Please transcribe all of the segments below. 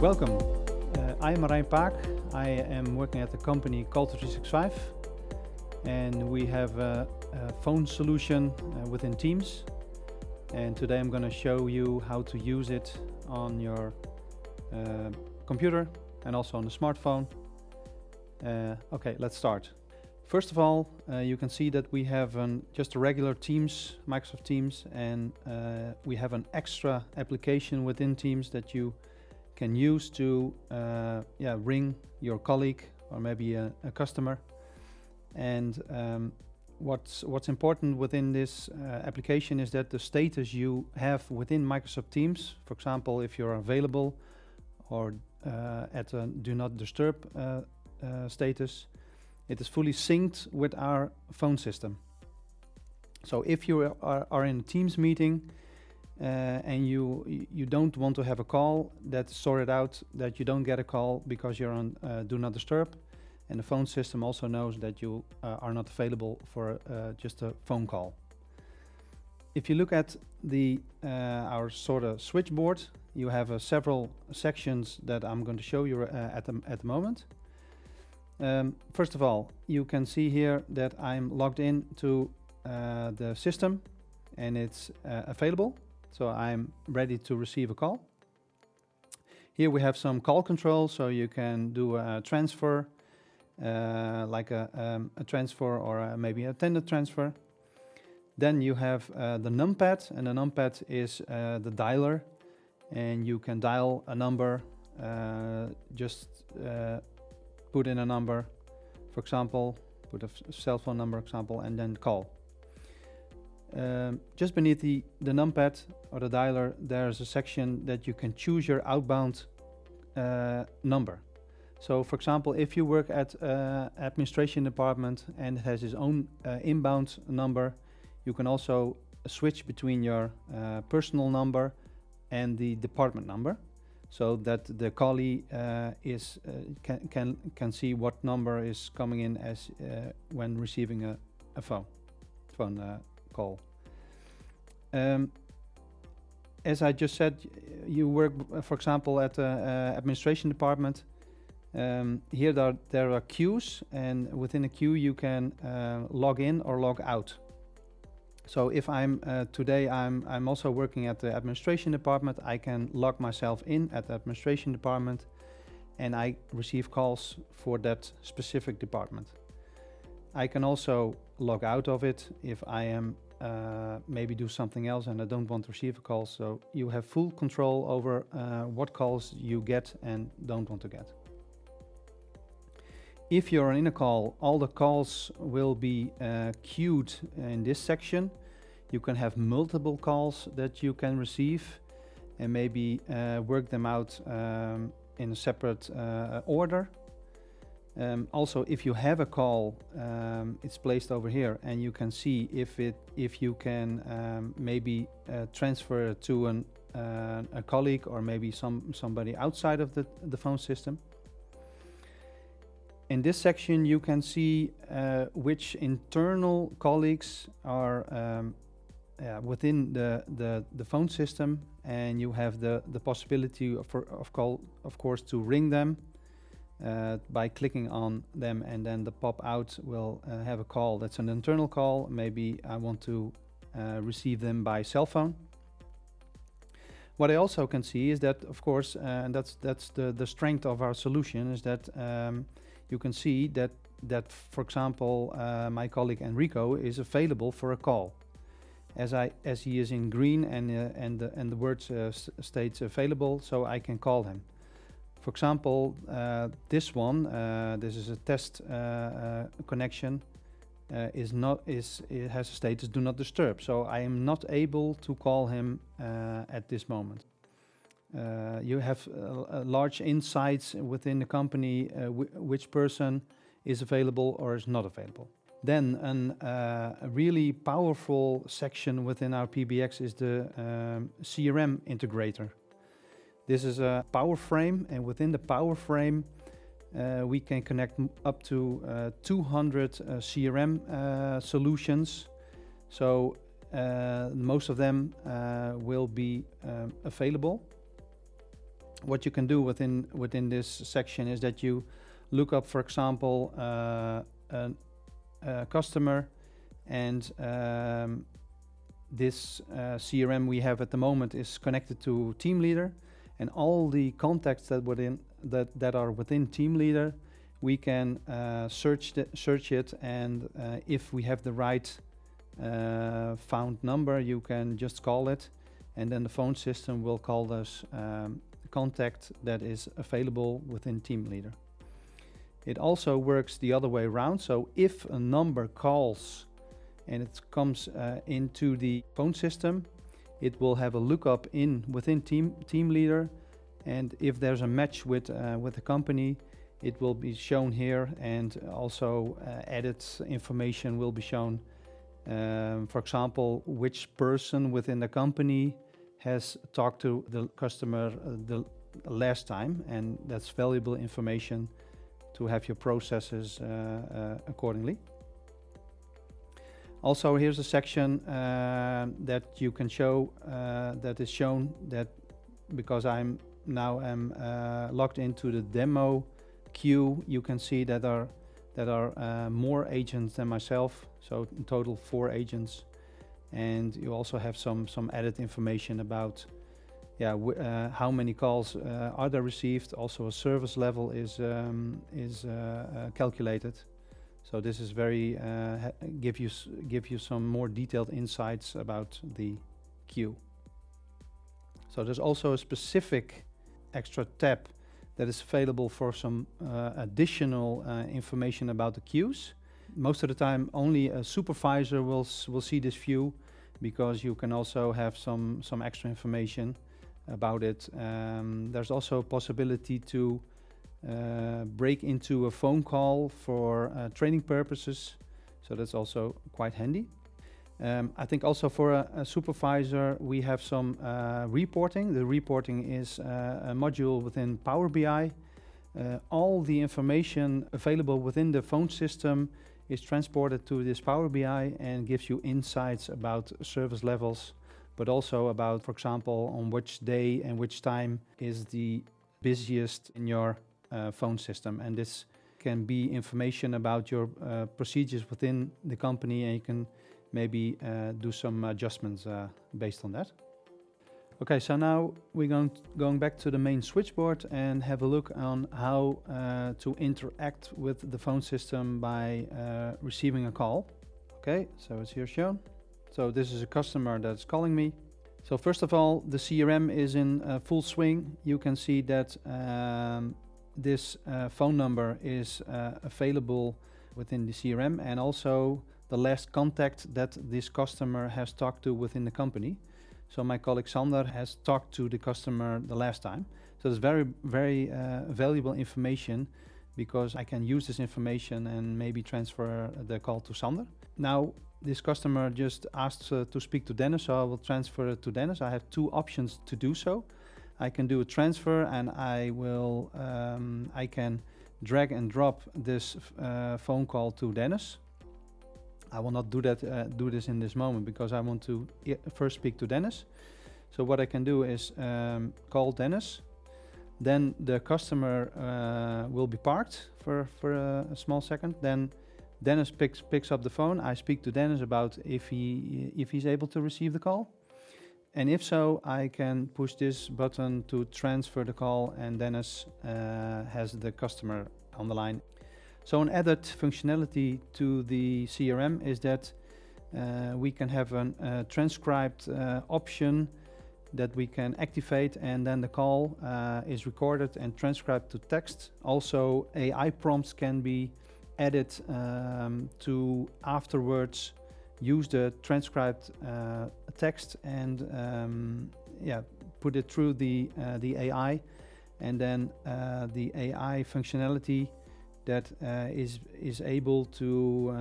Welcome. I'm Marijn. I am working at the company Callto365, and we have a phone solution within Teams. And today I'm going to show you how to use it on your computer and also on the smartphone. Okay, let's start. First of all, you can see that we have just a regular Teams, Microsoft Teams, and we have an extra application within Teams that you can use to ring your colleague or maybe a customer. And what's important within this application is that the status you have within Microsoft Teams, for example, if you're available or at a do not disturb status, it is fully synced with our phone system. So if you are in a Teams meeting and you don't want to have a call, that's sorted out that you don't get a call because you're on do not disturb, and the phone system also knows that you are not available for just a phone call. If you look at the our sort of switchboard, you have several sections that I'm going to show you at the moment. First of all, you can see here that I'm logged in to the system and it's available. So I'm ready to receive a call. Here we have some call control, so you can do a transfer, like a transfer or maybe a tender transfer. Then you have the numpad, and the numpad is the dialer, and you can dial a number, just put in a number, for example, put a cell phone number example, and then call. Just beneath the numpad or the dialer, there's a section that you can choose your outbound number. So for example, if you work at administration department and it has its own inbound number, you can also switch between your personal number and the department number, so that the callee can see what number is coming in as when receiving a phone call. As I just said, you work, for example, at the administration department. Here there are queues, and within a queue you can log in or log out. So if today I'm also working at the administration department, I can log myself in at the administration department, and I receive calls for that specific department. I can also log out of it if I am maybe do something else and I don't want to receive a call. So you have full control over what calls you get and don't want to get. If you're in a call, all the calls will be queued in this section. You can have multiple calls that you can receive and maybe work them out in a separate order. Also, if you have a call, it's placed over here, and you can see if you can maybe transfer it to a colleague or maybe somebody outside of the phone system. In this section, you can see which internal colleagues are within the phone system, and you have the possibility of course to ring them by clicking on them, and then the pop out will have a call. That's an internal call. Maybe I want to receive them by cell phone. What I also can see is that, of course, and that's the strength of our solution, is that you can see that for example, my colleague Enrico is available for a call, as he is in green and the word states available, so I can call him. For example, this is a test connection. It has a status do not disturb, so I am not able to call him at this moment. You have large insights within the company which person is available or is not available. Then a really powerful section within our PBX is the CRM integrator. This is a power frame, and within the power frame we can connect up to 200 CRM solutions. So most of them will be available. What you can do within this section is that you look up, for example, a customer, and this CRM we have at the moment is connected to Team Leader, and all the contacts that are within Team Leader, we can search it, and if we have the right found number, you can just call it, and then the phone system will call this contact that is available within Team Leader. It also works the other way around, so if a number calls and it comes into the phone system, it will have a lookup within Team Leader, and if there's a match with the company, it will be shown here, and also added information will be shown. For example, which person within the company has talked to the customer the last time, and that's valuable information to have your processes accordingly. Also, here's a section that you can show that is shown that because I'm logged into the demo queue, you can see that are more agents than myself, so in total 4 agents, and you also have some added information about how many calls are there received. Also a service level is calculated. So this is very give you some more detailed insights about the queue. So there's also a specific extra tab that is available for some additional information about the queues. Most of the time only a supervisor will see this view, because you can also have some extra information about it. There's also a possibility to break into a phone call for training purposes, so that's also quite handy. I think also for a supervisor we have some reporting. The reporting is a module within Power BI. All the information available within the phone system is transported to this Power BI and gives you insights about service levels, but also about, for example, on which day and which time is the busiest in your phone system. And this can be information about your procedures within the company, and you can maybe do some adjustments based on that. Okay, so now we're going back to the main switchboard and have a look on how to interact with the phone system by receiving a call. Okay, so it's here shown. So this is a customer that's calling me. So first of all, the CRM is in full swing. You can see that this phone number is available within the CRM, and also the last contact that this customer has talked to within the company. So my colleague Sander has talked to the customer the last time. So it's very, very valuable information, because I can use this information and maybe transfer the call to Sander. Now, this customer just asked to speak to Dennis, so I will transfer it to Dennis. I have 2 options to do so. I can do a transfer, and I can drag and drop this phone call to Dennis. I will not do this in this moment, because I want to first speak to Dennis. So what I can do is call Dennis. Then the customer will be parked for a small second. Then Dennis picks up the phone. I speak to Dennis about if he's able to receive the call. And if so, I can push this button to transfer the call, and Dennis has the customer on the line. So an added functionality to the CRM is that we can have a transcribed option that we can activate, and then the call is recorded and transcribed to text. Also, AI prompts can be added to afterwards use the transcribed text and put it through the AI, and then the AI functionality that is able to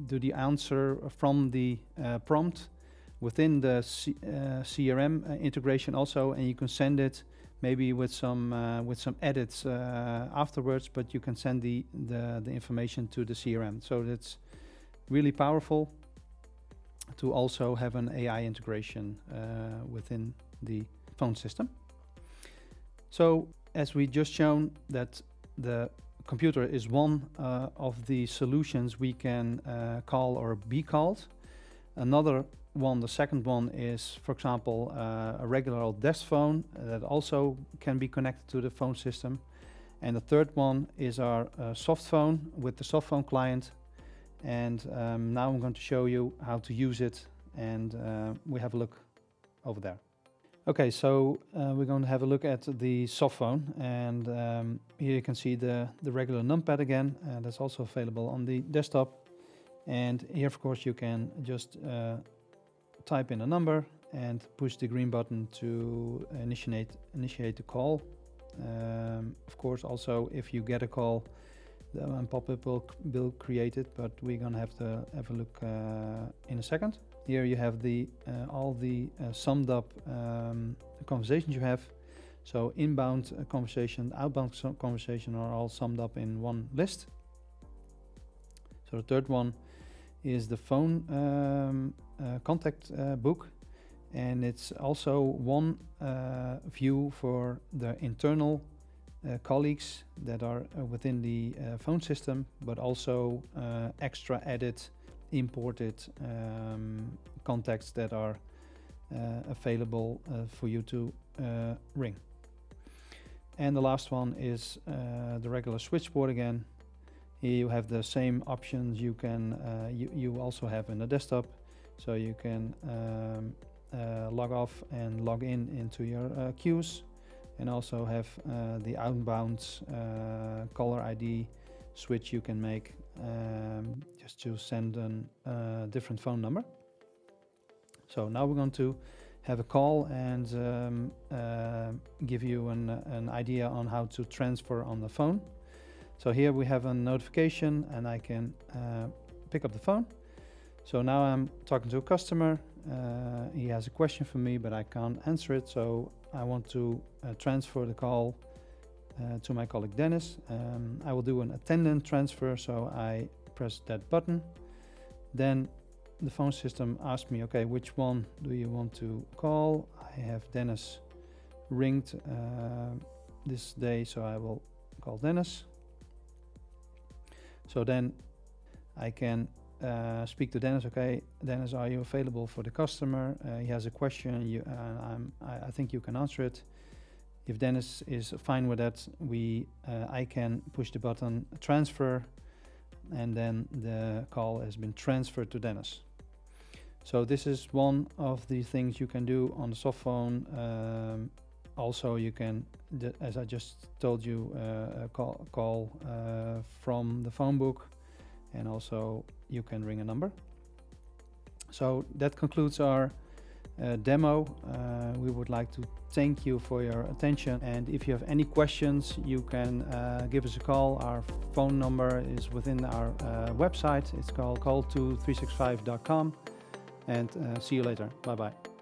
do the answer from the prompt within the CRM integration also, and you can send it maybe with some edits afterwards, but you can send the information to the CRM. So that's really powerful to also have an AI integration within the phone system. So as we just shown that the computer is one of the solutions we can call or be called. Another one, the second one, is, for example, a regular old desk phone that also can be connected to the phone system. And the third one is our soft phone with the soft phone client. And now I'm going to show you how to use it, and we have a look over there. Okay, so we're going to have a look at the soft phone, and here you can see the regular numpad again. That's also available on the desktop. And here, of course, you can just type in a number and push the green button to initiate the call. Of course, also if you get a call, the pop-up will create it, but we're gonna have to have a look in a second. Here you have the all the summed up conversations you have. So inbound conversation, outbound conversation are all summed up in one list. So the third one is the phone contact book, and it's also one view for the internal colleagues that are within the phone system, but also extra added imported contacts that are available for you to ring. And the last one is the regular switchboard again. Here you have the same options you can you also have in the desktop, so you can log off and log in into your queues, and also have the outbound caller ID switch you can make just to send a different phone number. So now we're going to have a call and give you an idea on how to transfer on the phone. So here we have a notification, and I can pick up the phone. So now I'm talking to a customer. He has a question for me, but I can't answer it. So I want to transfer the call to my colleague Dennis. I will do an attendant transfer, so I press that button. Then the phone system asks me, okay, which one do you want to call? I have Dennis ringed this day, so I will call Dennis. So then I can speak to Dennis. Okay, Dennis, are you available for the customer? He has a question. I think you can answer it. If Dennis is fine with that, I can push the button transfer, and then the call has been transferred to Dennis. So this is one of the things you can do on the soft phone. Also, you can, as I just told you, call from the phone book, and also you can ring a number. So that concludes our demo. We would like to thank you for your attention, and if you have any questions, you can give us a call. Our phone number is within our website. It's called Callto365.com, and see you later. Bye bye.